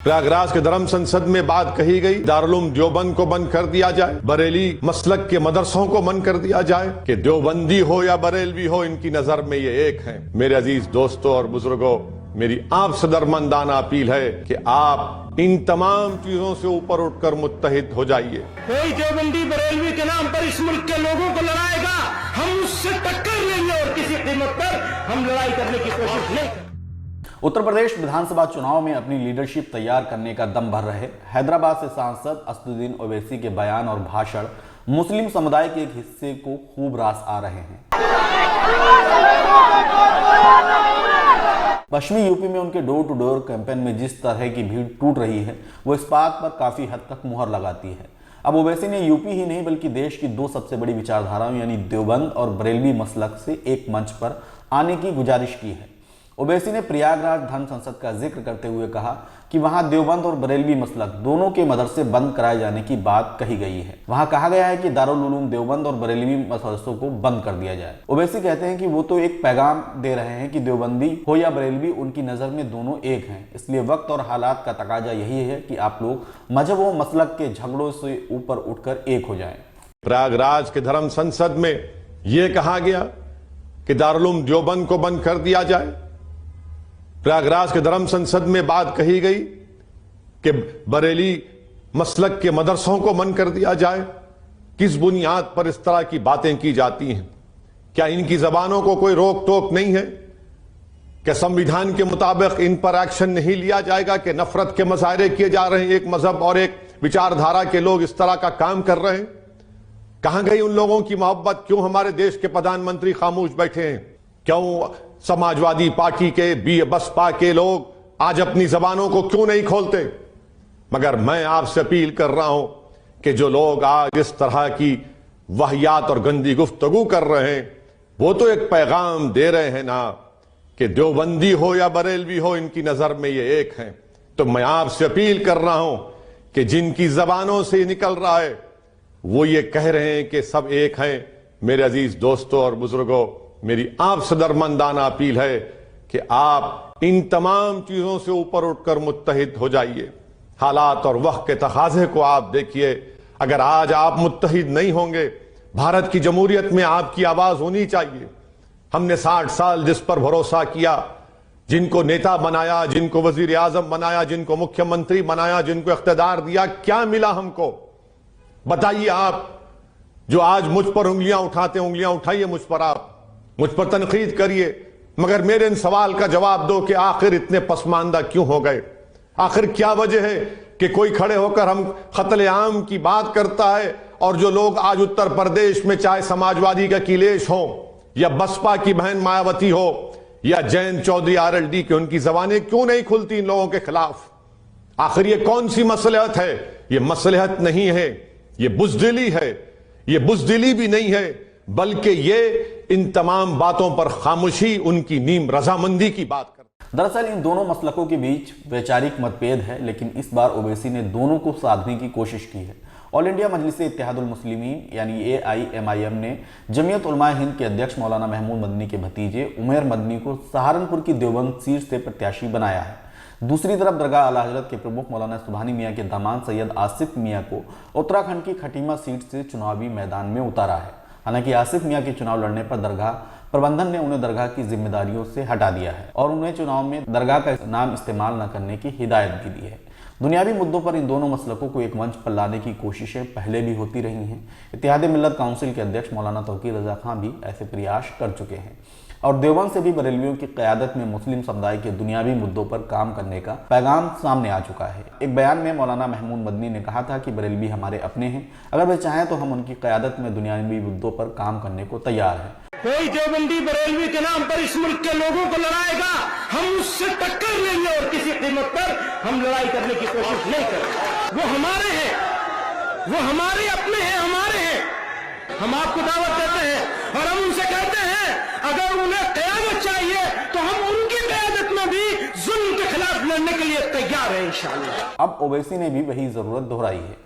प्रयागराज के धर्म संसद में बात कही गई, दारुल देवबंद को बंद कर दिया जाए, बरेली मसलक के मदरसों को बंद कर दिया जाए। कि देवबंदी हो या बरेलवी हो, इनकी नजर में ये एक हैं। मेरे अजीज दोस्तों और बुजुर्गों, मेरी आपसे दरमंदाना अपील है कि आप इन तमाम चीजों से ऊपर उठकर मुत्तहिद हो जाइए। कोई देवबंदी बरेलवी के नाम पर इस मुल्क के लोगों को लड़ाएगा, हम उससे टक्कर लेंगे और किसी कीमत पर हम लड़ाई करने की कोशिश नहीं करेंगे। उत्तर प्रदेश विधानसभा चुनाव में अपनी लीडरशिप तैयार करने का दम भर रहे हैदराबाद से सांसद असदुद्दीन ओवैसी के बयान और भाषण मुस्लिम समुदाय के एक हिस्से को खूब रास आ रहे हैं। पश्चिमी यूपी में उनके डोर टू डोर कैंपेन में जिस तरह की भीड़ टूट रही है, वो इस बात पर काफी हद तक मुहर लगाती है। अब ओवैसी ने यूपी ही नहीं बल्कि देश की दो सबसे बड़ी विचारधाराओं यानी देवबंद और बरेलवी मसलक से एक मंच पर आने की गुजारिश की है। ओवैसी ने प्रयागराज धर्म संसद का जिक्र करते हुए कहा कि वहां देवबंद और बरेलवी मसलक दोनों के मदरसे बंद कराए जाने की बात कही गई है। वहां कहा गया है कि दारुल उलूम देवबंद और बरेलवी मदरसों को बंद कर दिया जाए। ओवैसी कहते हैं कि वो तो एक पैगाम दे रहे हैं कि देवबंदी हो या बरेलवी, उनकी नजर में दोनों एक हैं। इसलिए वक्त और हालात का तकाजा यही है कि आप लोग मजहब व मसलक के झगड़ों से ऊपर उठकर एक हो जाएं। प्रयागराज के धर्म संसद में यह कहा गया कि दारुल देवबंद को बंद कर दिया जाए। प्रयागराज के धर्म संसद में बात कही गई कि बरेली मसलक के मदरसों को बंद कर दिया जाए। किस बुनियाद पर इस तरह की बातें की जाती हैं? क्या इनकी जबानों को कोई रोक टोक नहीं है? क्या संविधान के मुताबिक इन पर एक्शन नहीं लिया जाएगा कि नफरत के मुजाहरे किए जा रहे हैं? एक मजहब और एक विचारधारा के लोग इस तरह का काम कर रहे हैं। कहां गई उन लोगों की मोहब्बत? क्यों हमारे देश के प्रधानमंत्री खामोश बैठे हैं? क्यों समाजवादी पार्टी के बसपा के लोग आज अपनी जबानों को क्यों नहीं खोलते? मगर मैं आपसे अपील कर रहा हूं कि जो लोग आज इस तरह की वाहियात और गंदी गुफ्तगू कर रहे हैं, वो तो एक पैगाम दे रहे हैं ना कि देवबंदी हो या बरेलवी हो, इनकी नजर में ये एक हैं। तो मैं आपसे अपील कर रहा हूं कि जिनकी जबानों से निकल रहा है वो ये कह रहे हैं कि सब एक हैं। मेरे अजीज दोस्तों और बुजुर्गों, मेरी आपसे दरमंदाना अपील है कि आप इन तमाम चीजों से ऊपर उठकर मुत्तहिद हो जाइए। हालात और वक्त के तकाजे को आप देखिए। अगर आज आप मुत्तहिद नहीं होंगे, भारत की जमहूरियत में आपकी आवाज होनी चाहिए। हमने 60 साल जिस पर भरोसा किया, जिनको नेता बनाया, जिनको वजीर आजम बनाया, जिनको मुख्यमंत्री बनाया, जिनको इख्तिदार दिया, क्या मिला हमको? बताइए आप जो आज मुझ पर उंगलियां उठाते, उंगलियां उठाइए मुझ पर, आप मुझ पर तनकीद करिए, मगर मेरे इन सवाल का जवाब दो कि आखिर इतने पसमानदा क्यों हो गए? आखिर क्या वजह है कि कोई खड़े होकर हम कत्ले आम की बात करता है और जो लोग आज उत्तर प्रदेश में, चाहे समाजवादी का अखिलेश हो या बसपा की बहन मायावती हो या जयंत चौधरी आरएलडी की, उनकी जबानें क्यों नहीं खुलती इन लोगों के खिलाफ? आखिर ये कौन सी मसलहत है? ये मसलहत नहीं है, ये बुज़दिली है। ये बुज़दिली भी नहीं है, बल्कि ये इन तमाम बातों पर खामोशी, उनकी नीम रजामंदी की बात कर। दरअसल इन दोनों मसलकों के बीच वैचारिक मतभेद है, लेकिन इस बार ओवैसी ने दोनों को साधने की कोशिश की है। ऑल इंडिया मजलिस इत्तेहादुल मुस्लिमीन यानी AIMIM ने जमीयत उलमा हिंद के अध्यक्ष मौलाना महमूद मदनी के भतीजे उमैर मदनी को सहारनपुर की देवबंद सीट से प्रत्याशी बनाया है। दूसरी तरफ दरगाह आला हजरत के प्रमुख मौलाना सुबहानी मियाँ के दामाद सैयद आसिफ मियाँ को उत्तराखंड की खटीमा सीट से चुनावी मैदान में उतारा है। हालांकि आसिफ मियाँ के चुनाव लड़ने पर दरगाह प्रबंधन ने उन्हें दरगाह की जिम्मेदारियों से हटा दिया है और उन्हें चुनाव में दरगाह का नाम इस्तेमाल न करने की हिदायत भी दी है। दुनियावी मुद्दों पर इन दोनों मसलकों को एक मंच पर लाने की कोशिशें पहले भी होती रही हैं। इत्तेहाद मिल्लत काउंसिल के अध्यक्ष मौलाना तौकीर रजा खान भी ऐसे प्रयास कर चुके हैं और देवबंद से भी बरेलवियों की क़यादत में मुस्लिम समुदाय के दुनियावी मुद्दों पर काम करने का पैगाम सामने आ चुका है। एक बयान में मौलाना महमूद मदनी ने कहा था कि बरेलवी हमारे अपने हैं, अगर वे चाहें तो हम उनकी क़यादत में दुनियावी मुद्दों पर काम करने को तैयार हैं। कोई देवबंदी बरेलवी के नाम पर इस मुल्क के लोगों को लड़ाएगा, हम उससे टक्कर लेंगे और किसी कीमत पर हम लड़ाई करने की कोशिश नहीं करेंगे। वो हमारे हैं, वो हमारे अपने हैं, हमारे हैं। हम आपको दावत देते हैं और हम उनसे कहते हैं अगर उन्हें क़यादत चाहिए तो हम उनकी क़यादत में भी जुल्म के खिलाफ लड़ने के लिए तैयार हैं इंशाअल्लाह। अब ओवैसी ने भी वही जरूरत दोहराई है।